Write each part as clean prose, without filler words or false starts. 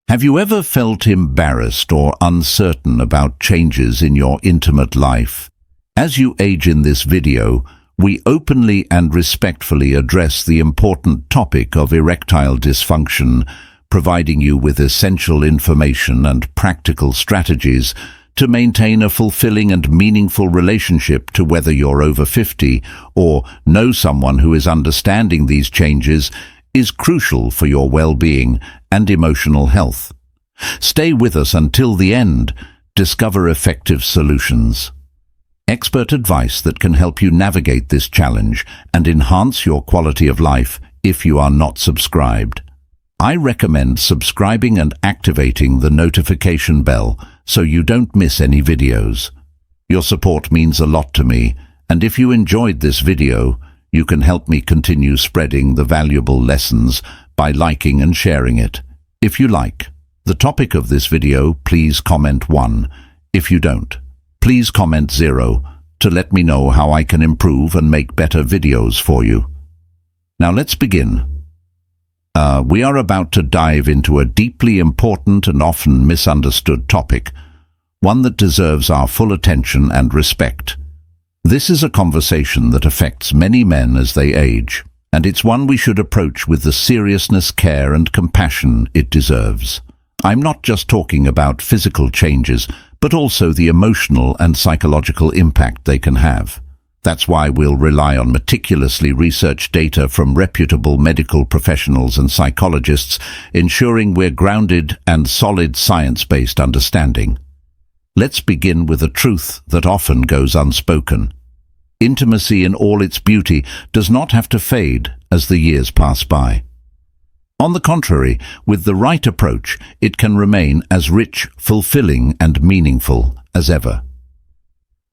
Have you ever felt embarrassed or uncertain about changes in your intimate life? As you age in this video, we openly and respectfully address the important topic of erectile dysfunction, providing you with essential information and practical strategies to maintain a fulfilling and meaningful relationship to whether you're over 50 or know someone who is understanding these changes is crucial for your well-being and emotional health. Stay with us until the end. Discover effective solutions. Expert advice that can help you navigate this challenge and enhance your quality of life if you are not subscribed. I recommend subscribing and activating the notification bell so you don't miss any videos. Your support means a lot to me, and if you enjoyed this video, you can help me continue spreading the valuable lessons by liking and sharing it. If you like the topic of this video, please comment 1. If you don't, please comment 0 to let me know how I can improve and make better videos for you. Now let's begin. We are about to dive into a deeply important and often misunderstood topic, one that deserves our full attention and respect. This is a conversation that affects many men as they age, and it's one we should approach with the seriousness, care, and compassion it deserves. I'm not just talking about physical changes, but also the emotional and psychological impact they can have. That's why we'll rely on meticulously researched data from reputable medical professionals and psychologists, ensuring we're grounded and solid science-based understanding. Let's begin with a truth that often goes unspoken. Intimacy in all its beauty does not have to fade as the years pass by. On the contrary, with the right approach, it can remain as rich, fulfilling, and meaningful as ever.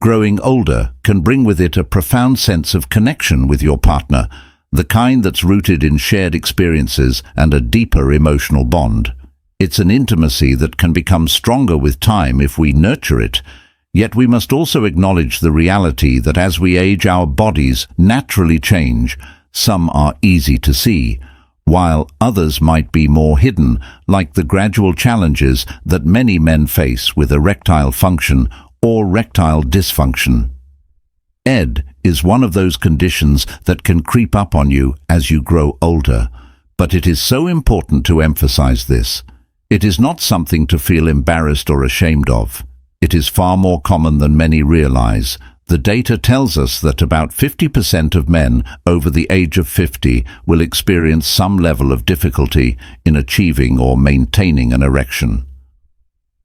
Growing older can bring with it a profound sense of connection with your partner, the kind that's rooted in shared experiences and a deeper emotional bond. It's an intimacy that can become stronger with time if we nurture it, yet we must also acknowledge the reality that as we age, our bodies naturally change. Some are easy to see, while others might be more hidden, like the gradual challenges that many men face with erectile function or erectile dysfunction. ED is one of those conditions that can creep up on you as you grow older, but it is so important to emphasize this. It is not something to feel embarrassed or ashamed of. It is far more common than many realize. The data tells us that about 50% of men over the age of 50 will experience some level of difficulty in achieving or maintaining an erection.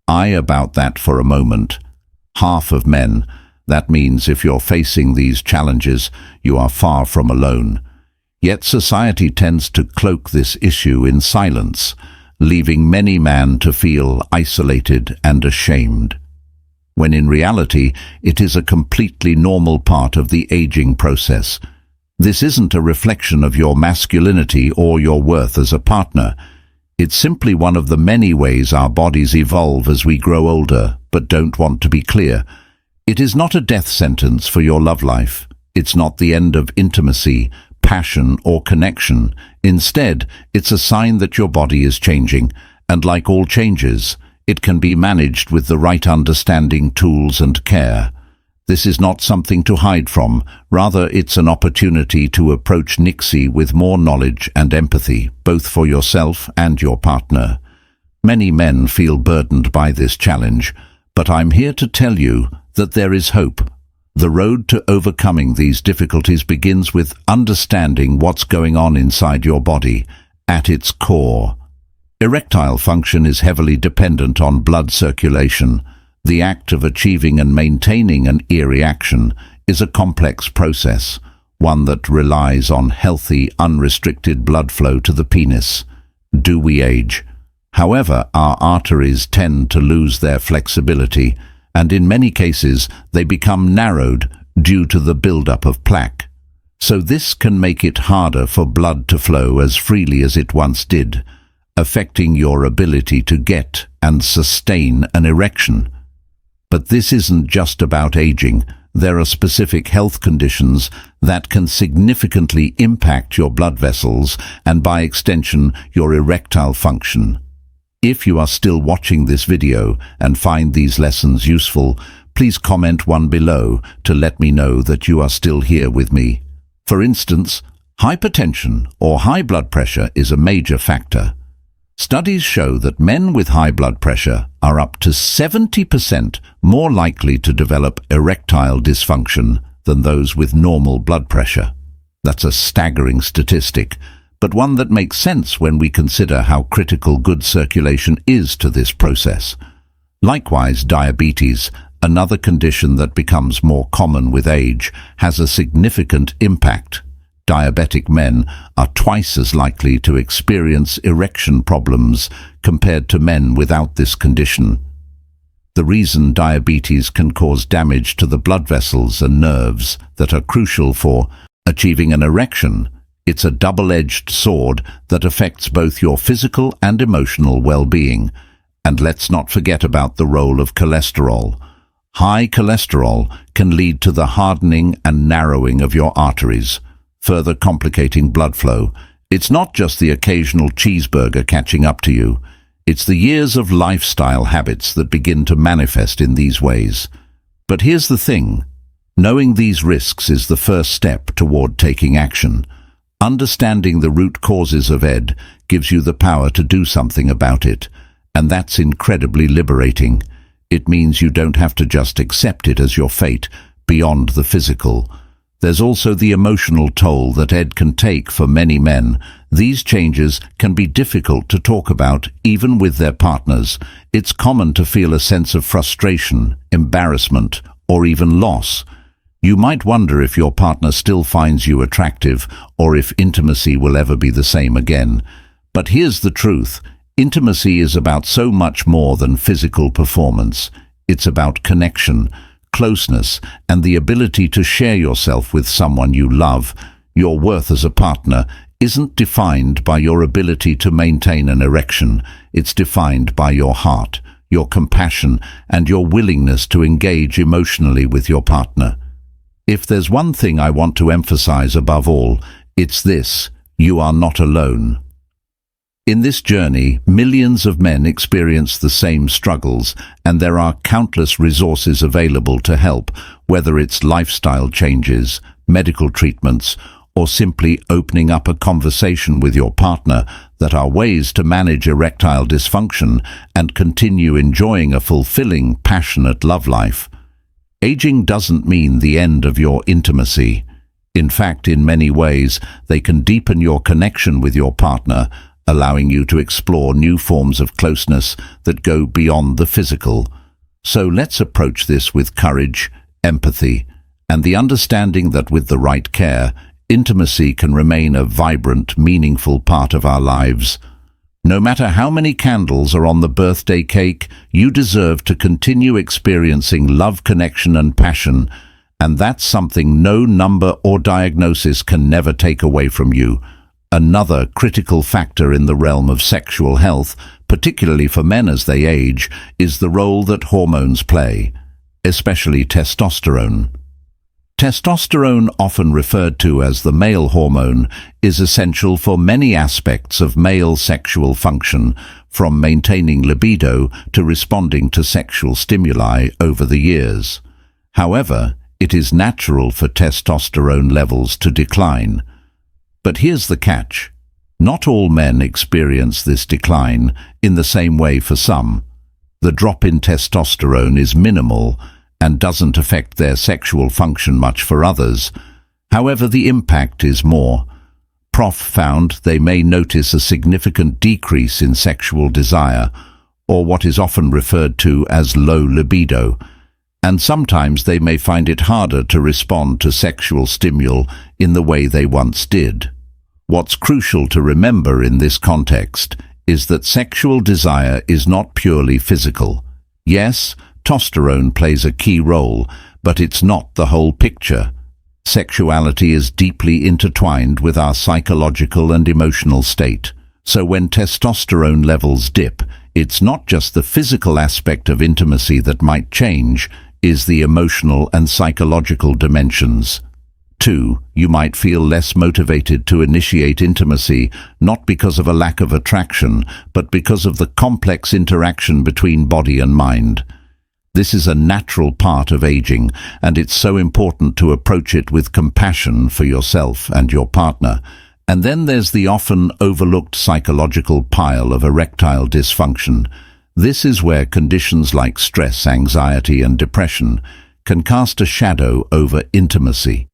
About that for a moment. Half of men. That means if you're facing these challenges, you are far from alone. Yet society tends to cloak this issue in silence, leaving many men to feel isolated and ashamed, when in reality it is a completely normal part of the aging process. This isn't a reflection of your masculinity or your worth as a partner. It's simply one of the many ways our bodies evolve as we grow older, but don't want to be clear. It is not a death sentence for your love life. It's not the end of intimacy, passion, or connection. Instead, it's a sign that your body is changing, and like all changes, it can be managed with the right understanding, tools, and care. This is not something to hide from. Rather, it's an opportunity to approach NICSI with more knowledge and empathy, both for yourself and your partner. Many men feel burdened by this challenge, but I'm here to tell you that there is hope. The road to overcoming these difficulties begins with understanding what's going on inside your body, at its core. Erectile function is heavily dependent on blood circulation. The act of achieving and maintaining an erection is a complex process, one that relies on healthy, unrestricted blood flow to the penis. Do we age? However, our arteries tend to lose their flexibility, and in many cases they become narrowed due to the buildup of plaque. So this can make it harder for blood to flow as freely as it once did, affecting your ability to get and sustain an erection. But this isn't just about aging. There are specific health conditions that can significantly impact your blood vessels and, by extension, your erectile function. If you are still watching this video and find these lessons useful, please comment one below to let me know that you are still here with me. For instance, hypertension or high blood pressure is a major factor. Studies show that men with high blood pressure are up to 70% more likely to develop erectile dysfunction than those with normal blood pressure. That's a staggering statistic, but one that makes sense when we consider how critical good circulation is to this process. Likewise, diabetes, another condition that becomes more common with age, has a significant impact. Diabetic men are twice as likely to experience erection problems compared to men without this condition. The reason diabetes can cause damage to the blood vessels and nerves that are crucial for achieving an erection, it's a double-edged sword that affects both your physical and emotional well-being. And let's not forget about the role of cholesterol. High cholesterol can lead to the hardening and narrowing of your arteries, further complicating blood flow. It's not just the occasional cheeseburger catching up to you. It's the years of lifestyle habits that begin to manifest in these ways. But here's the thing. Knowing these risks is the first step toward taking action. Understanding the root causes of ED gives you the power to do something about it, and that's incredibly liberating. It means you don't have to just accept it as your fate, beyond the physical. There's also the emotional toll that ED can take for many men. These changes can be difficult to talk about, even with their partners. It's common to feel a sense of frustration, embarrassment, or even loss. You might wonder if your partner still finds you attractive, or if intimacy will ever be the same again. But here's the truth. Intimacy is about so much more than physical performance. It's about connection, closeness, and the ability to share yourself with someone you love. Your worth as a partner isn't defined by your ability to maintain an erection. It's defined by your heart, your compassion, and your willingness to engage emotionally with your partner. If there's one thing I want to emphasize above all, it's this: you are not alone. In this journey, millions of men experience the same struggles, and there are countless resources available to help, whether it's lifestyle changes, medical treatments, or simply opening up a conversation with your partner. That are ways to manage erectile dysfunction and continue enjoying a fulfilling, passionate love life. Aging doesn't mean the end of your intimacy. In fact, in many ways, they can deepen your connection with your partner, allowing you to explore new forms of closeness that go beyond the physical. So let's approach this with courage, empathy, and the understanding that with the right care, intimacy can remain a vibrant, meaningful part of our lives. No matter how many candles are on the birthday cake, you deserve to continue experiencing love, connection, and passion, and that's something no number or diagnosis can never take away from you. Another critical factor in the realm of sexual health, particularly for men as they age, is the role that hormones play, especially testosterone. Testosterone, often referred to as the male hormone, is essential for many aspects of male sexual function, from maintaining libido to responding to sexual stimuli over the years. However, it is natural for testosterone levels to decline. But here's the catch. Not all men experience this decline in the same way for some. The drop in testosterone is minimal and doesn't affect their sexual function much for others. However, the impact is more. Prof found they may notice a significant decrease in sexual desire, or what is often referred to as low libido, and sometimes they may find it harder to respond to sexual stimuli in the way they once did. What's crucial to remember in this context is that sexual desire is not purely physical. Yes, testosterone plays a key role, but it's not the whole picture. Sexuality is deeply intertwined with our psychological and emotional state. So when testosterone levels dip, it's not just the physical aspect of intimacy that might change, it's the emotional and psychological dimensions. 2. You might feel less motivated to initiate intimacy, not because of a lack of attraction, but because of the complex interaction between body and mind. This is a natural part of aging, and it's so important to approach it with compassion for yourself and your partner. And then there's the often overlooked psychological pile of erectile dysfunction. This is where conditions like stress, anxiety, and depression can cast a shadow over intimacy.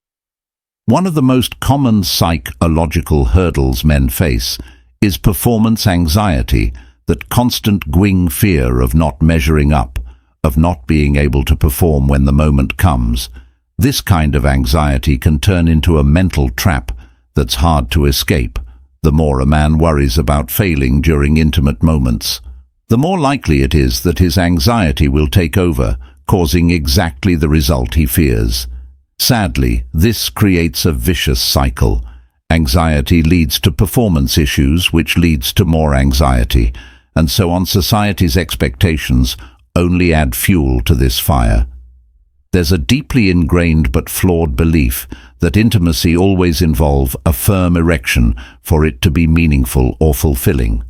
One of the most common psychological hurdles men face is performance anxiety, that constant gwing fear of not measuring up, of not being able to perform when the moment comes. This kind of anxiety can turn into a mental trap that's hard to escape. The more a man worries about failing during intimate moments, the more likely it is that his anxiety will take over, causing exactly the result he fears. Sadly, this creates a vicious cycle. Anxiety leads to performance issues, which leads to more anxiety, and so on. Society's expectations only add fuel to this fire. There's a deeply ingrained but flawed belief that intimacy always involves a firm erection for it to be meaningful or fulfilling.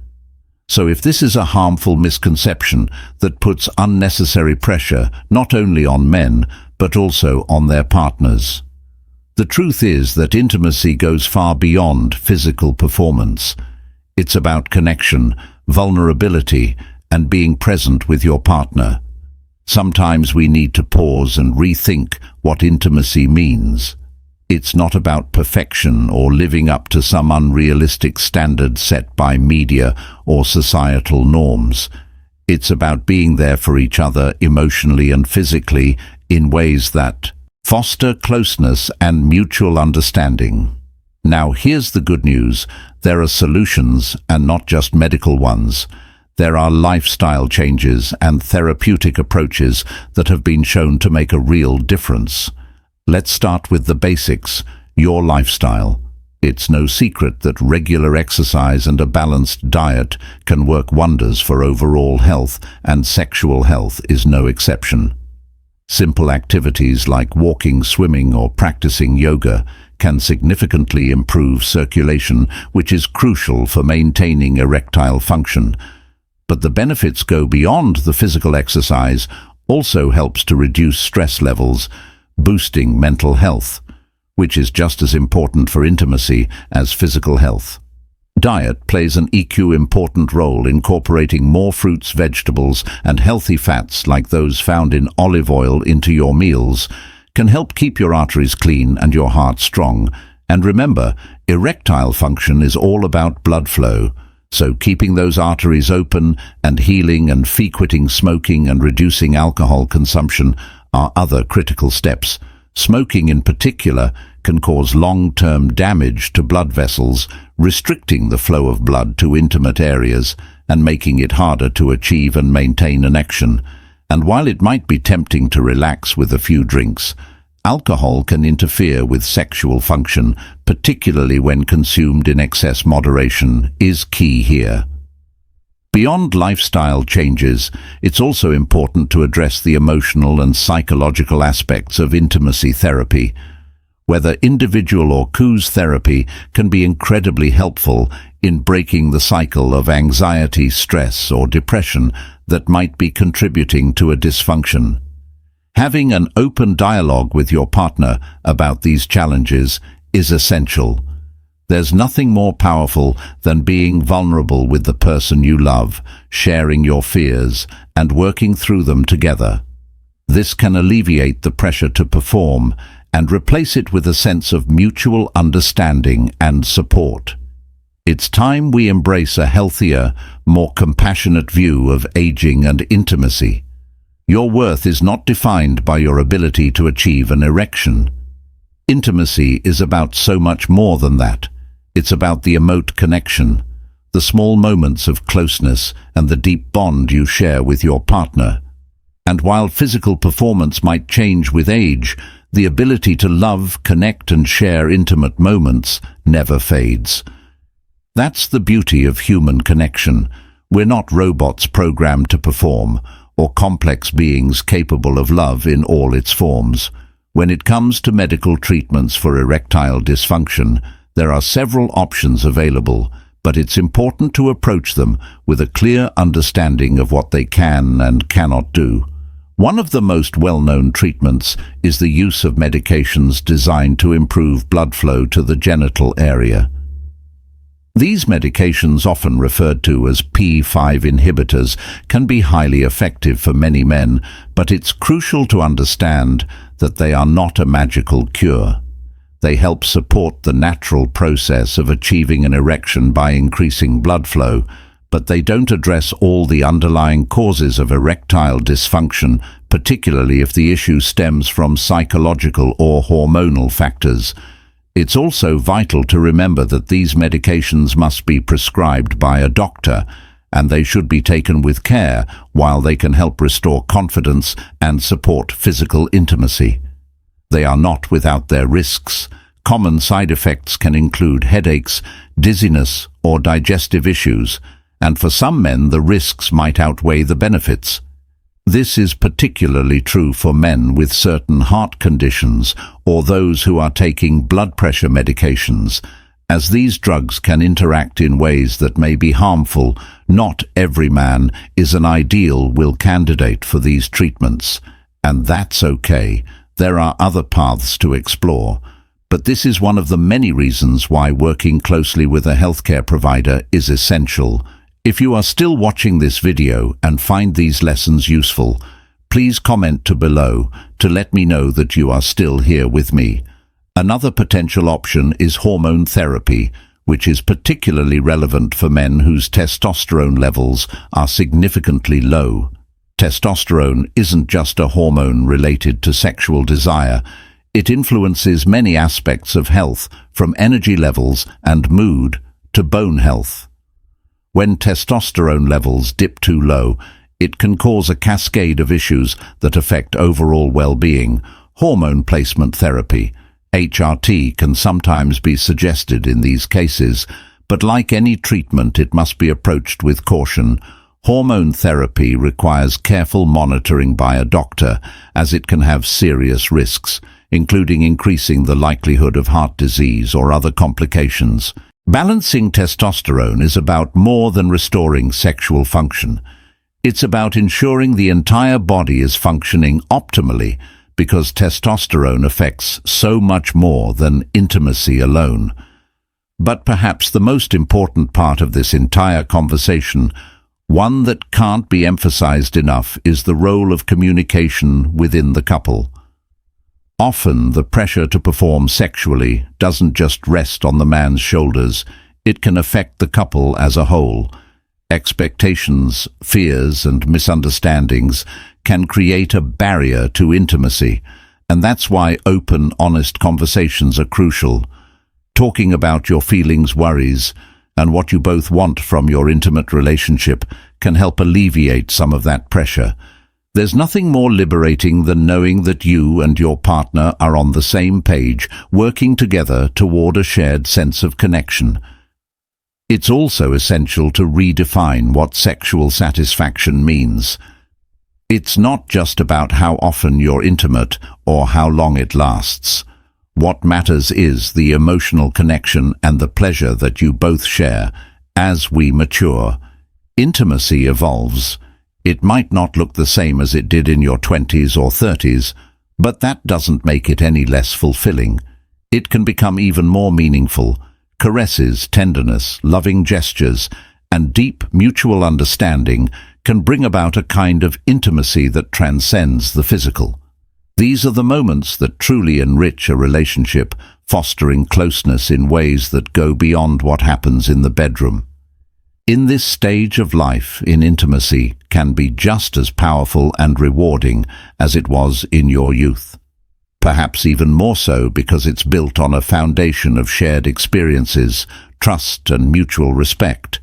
So if this is a harmful misconception that puts unnecessary pressure not only on men, but also on their partners. The truth is that intimacy goes far beyond physical performance. It's about connection, vulnerability, and being present with your partner. Sometimes we need to pause and rethink what intimacy means. It's not about perfection or living up to some unrealistic standard set by media or societal norms. It's about being there for each other emotionally and physically in ways that foster closeness and mutual understanding. Now, here's the good news. There are solutions, and not just medical ones. There are lifestyle changes and therapeutic approaches that have been shown to make a real difference. Let's start with the basics, your lifestyle. It's no secret that regular exercise and a balanced diet can work wonders for overall health, and sexual health is no exception. Simple activities like walking, swimming, or practicing yoga can significantly improve circulation, which is crucial for maintaining erectile function. But the benefits go beyond the physical exercise, also helps to reduce stress levels, boosting mental health, which is just as important for intimacy as physical health. Diet plays an equally important role, incorporating more fruits, vegetables, and healthy fats like those found in olive oil into your meals can help keep your arteries clean and your heart strong. And remember, erectile function is all about blood flow, so keeping those arteries open and healing and quitting smoking and reducing alcohol consumption are other critical steps. Smoking in particular can cause long-term damage to blood vessels, restricting the flow of blood to intimate areas and making it harder to achieve and maintain an erection. And while it might be tempting to relax with a few drinks, alcohol can interfere with sexual function, particularly when consumed in excess. Moderation is key here. Beyond lifestyle changes, it's also important to address the emotional and psychological aspects of intimacy therapy. Whether individual or couples therapy can be incredibly helpful in breaking the cycle of anxiety, stress, or depression that might be contributing to a dysfunction. Having an open dialogue with your partner about these challenges is essential. There's nothing more powerful than being vulnerable with the person you love, sharing your fears, and working through them together. This can alleviate the pressure to perform and replace it with a sense of mutual understanding and support. It's time we embrace a healthier, more compassionate view of aging and intimacy. Your worth is not defined by your ability to achieve an erection. Intimacy is about so much more than that. It's about the emotional connection, the small moments of closeness, and the deep bond you share with your partner. And while physical performance might change with age, the ability to love, connect, and share intimate moments never fades. That's the beauty of human connection. We're not robots programmed to perform, or complex beings capable of love in all its forms. When it comes to medical treatments for erectile dysfunction, there are several options available, but it's important to approach them with a clear understanding of what they can and cannot do. One of the most well-known treatments is the use of medications designed to improve blood flow to the genital area. These medications, often referred to as P5 inhibitors, can be highly effective for many men, but it's crucial to understand that they are not a magical cure. They help support the natural process of achieving an erection by increasing blood flow, but they don't address all the underlying causes of erectile dysfunction, particularly if the issue stems from psychological or hormonal factors. It's also vital to remember that these medications must be prescribed by a doctor, and they should be taken with care while they can help restore confidence and support physical intimacy. They are not without their risks. Common side effects can include headaches, dizziness, or digestive issues, and for some men the risks might outweigh the benefits. This is particularly true for men with certain heart conditions or those who are taking blood pressure medications, as these drugs can interact in ways that may be harmful. Not every man is an ideal candidate for these treatments, and that's okay. There are other paths to explore, but this is one of the many reasons why working closely with a healthcare provider is essential. If you are still watching this video and find these lessons useful, please comment below to let me know that you are still here with me. Another potential option is hormone therapy, which is particularly relevant for men whose testosterone levels are significantly low. Testosterone isn't just a hormone related to sexual desire. It influences many aspects of health, from energy levels and mood to bone health. When testosterone levels dip too low, it can cause a cascade of issues that affect overall well-being. Hormone placement therapy, HRT, can sometimes be suggested in these cases, but like any treatment, it must be approached with caution. Hormone therapy requires careful monitoring by a doctor, as it can have serious risks, including increasing the likelihood of heart disease or other complications. Balancing testosterone is about more than restoring sexual function. It's about ensuring the entire body is functioning optimally, because testosterone affects so much more than intimacy alone. But perhaps the most important part of this entire conversation, one that can't be emphasized enough, is the role of communication within the couple. Often, the pressure to perform sexually doesn't just rest on the man's shoulders. It can affect the couple as a whole. Expectations, fears, and misunderstandings can create a barrier to intimacy, and that's why open, honest conversations are crucial. Talking about your feelings, worries, and what you both want from your intimate relationship can help alleviate some of that pressure. There's nothing more liberating than knowing that you and your partner are on the same page, working together toward a shared sense of connection. It's also essential to redefine what sexual satisfaction means. It's not just about how often you're intimate or how long it lasts. What matters is the emotional connection and the pleasure that you both share. As we mature, intimacy evolves. It might not look the same as it did in your 20s or 30s, but that doesn't make it any less fulfilling. It can become even more meaningful. Caresses, tenderness, loving gestures, and deep mutual understanding can bring about a kind of intimacy that transcends the physical. These are the moments that truly enrich a relationship, fostering closeness in ways that go beyond what happens in the bedroom. In this stage of life, intimacy can be just as powerful and rewarding as it was in your youth. Perhaps even more so because it's built on a foundation of shared experiences, trust, and mutual respect.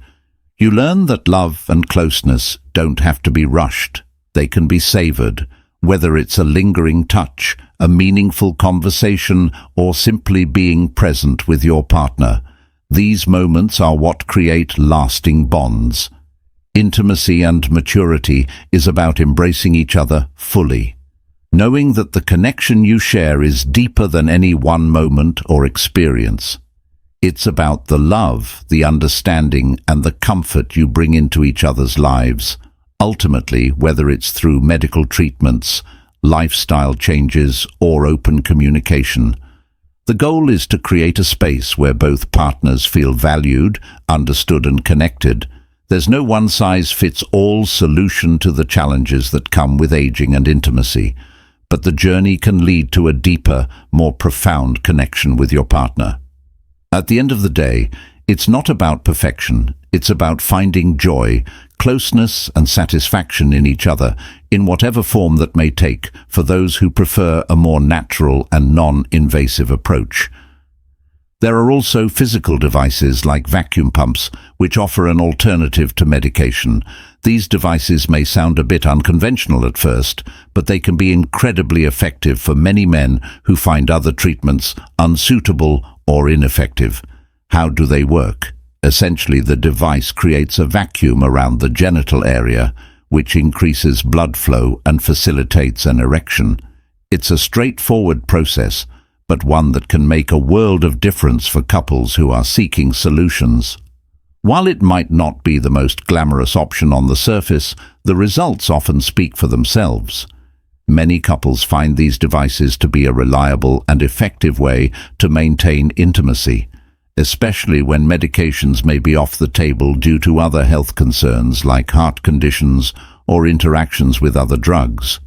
You learn that love and closeness don't have to be rushed. They can be savored, whether it's a lingering touch, a meaningful conversation, or simply being present with your partner. These moments are what create lasting bonds. Intimacy and maturity is about embracing each other fully. knowing that the connection you share is deeper than any one moment or experience. It's about the love, the understanding, and the comfort you bring into each other's lives. Ultimately, whether it's through medical treatments, lifestyle changes, or open communication, the goal is to create a space where both partners feel valued, understood, and connected. There's no one-size-fits-all solution to the challenges that come with aging and intimacy, but the journey can lead to a deeper, more profound connection with your partner. At the end of the day, it's not about perfection. It's about finding joy, closeness, and satisfaction in each other, in whatever form that may take, for those who prefer a more natural and non-invasive approach. There are also physical devices like vacuum pumps, which offer an alternative to medication. These devices may sound a bit unconventional at first, but they can be incredibly effective for many men who find other treatments unsuitable or ineffective. How do they work? Essentially, the device creates a vacuum around the genital area, which increases blood flow and facilitates an erection. It's a straightforward process, but one that can make a world of difference for couples who are seeking solutions. While it might not be the most glamorous option on the surface, the results often speak for themselves. Many couples find these devices to be a reliable and effective way to maintain intimacy, especially when medications may be off the table due to other health concerns like heart conditions or interactions with other drugs.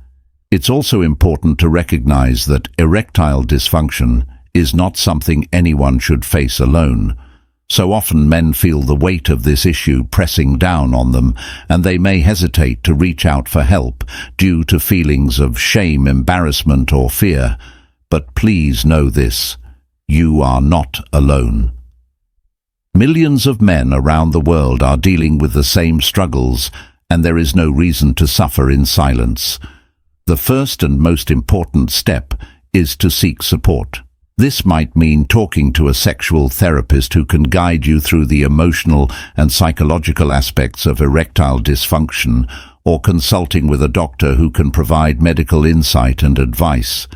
It's also important to recognize that erectile dysfunction is not something anyone should face alone. So often men feel the weight of this issue pressing down on them, and they may hesitate to reach out for help due to feelings of shame, embarrassment, or fear. But please know this: you are not alone. Millions of men around the world are dealing with the same struggles, and there is no reason to suffer in silence. The first and most important step is to seek support. This might mean talking to a sexual therapist who can guide you through the emotional and psychological aspects of erectile dysfunction, or consulting with a doctor who can provide medical insight and advice.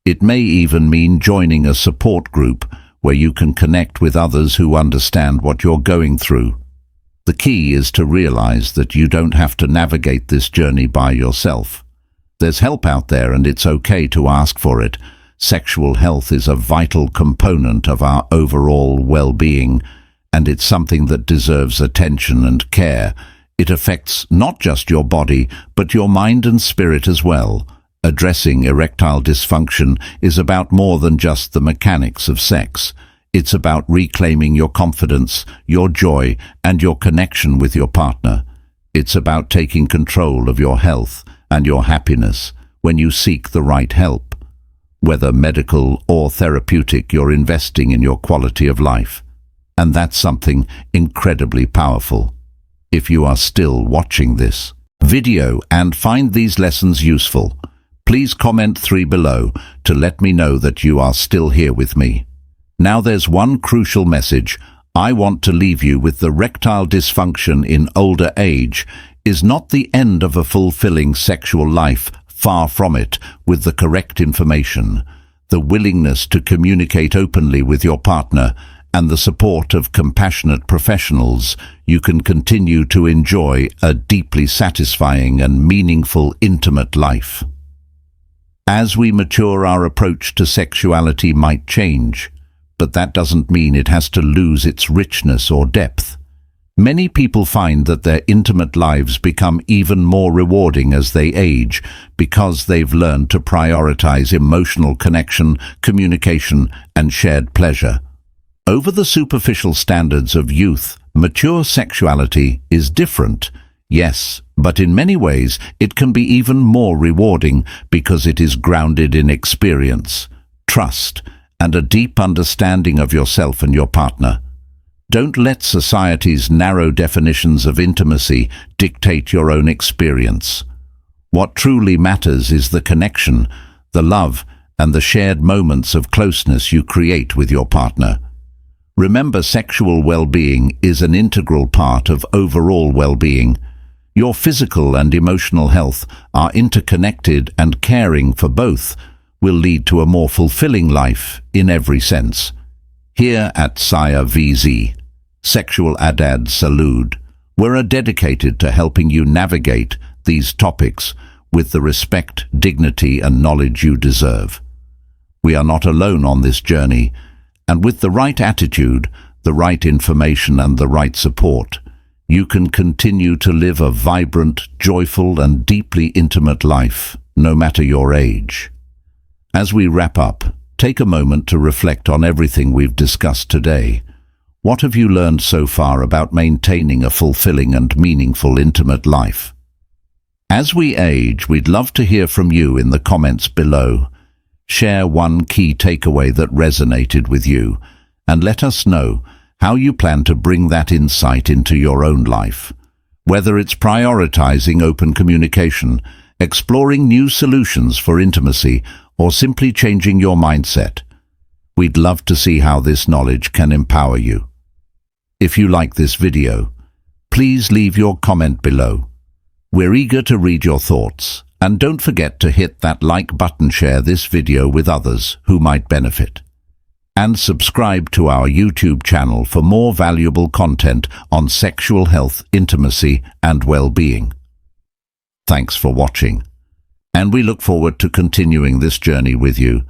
It may even mean joining a support group where you can connect with others who understand what you're going through. The key is to realize that you don't have to navigate this journey by yourself. There's help out there, and it's okay to ask for it. Sexual health is a vital component of our overall well-being, and it's something that deserves attention and care. It affects not just your body, but your mind and spirit as well. Addressing erectile dysfunction is about more than just the mechanics of sex. It's about reclaiming your confidence, your joy, and your connection with your partner. It's about taking control of your health and your happiness when you seek the right help. Whether medical or therapeutic, you're investing in your quality of life. And that's something incredibly powerful. If you are still watching this video and find these lessons useful, please comment 3 below to let me know that you are still here with me. Now there's one crucial message I want to leave you with: the erectile dysfunction in older age is not the end of a fulfilling sexual life. Far from it. With the correct information, the willingness to communicate openly with your partner, and the support of compassionate professionals, you can continue to enjoy a deeply satisfying and meaningful intimate life. As we mature, our approach to sexuality might change, but that doesn't mean it has to lose its richness or depth. Many people find that their intimate lives become even more rewarding as they age because they've learned to prioritize emotional connection, communication, and shared pleasure. Over the superficial standards of youth, mature sexuality is different, yes, but in many ways it can be even more rewarding because it is grounded in experience, trust, and a deep understanding of yourself and your partner. Don't let society's narrow definitions of intimacy dictate your own experience. What truly matters is the connection, the love, and the shared moments of closeness you create with your partner. Remember, sexual well-being is an integral part of overall well-being. Your physical and emotional health are interconnected, and caring for both will lead to a more fulfilling life in every sense. Here at Saya VZ, Sexual Adad Salud, we're dedicated to helping you navigate these topics with the respect, dignity, and knowledge you deserve. We are not alone on this journey, and with the right attitude, the right information, and the right support, you can continue to live a vibrant, joyful, and deeply intimate life, no matter your age. As we wrap up, take a moment to reflect on everything we've discussed today. What have you learned so far about maintaining a fulfilling and meaningful intimate life? As we age, we'd love to hear from you in the comments below. Share one key takeaway that resonated with you, and let us know how you plan to bring that insight into your own life. Whether it's prioritizing open communication, exploring new solutions for intimacy, or simply changing your mindset, we'd love to see how this knowledge can empower you. If you like this video, please leave your comment below. We're eager to read your thoughts, and don't forget to hit that like button, share this video with others who might benefit, and subscribe to our YouTube channel for more valuable content on sexual health, intimacy, and well-being. Thanks for watching, and we look forward to continuing this journey with you.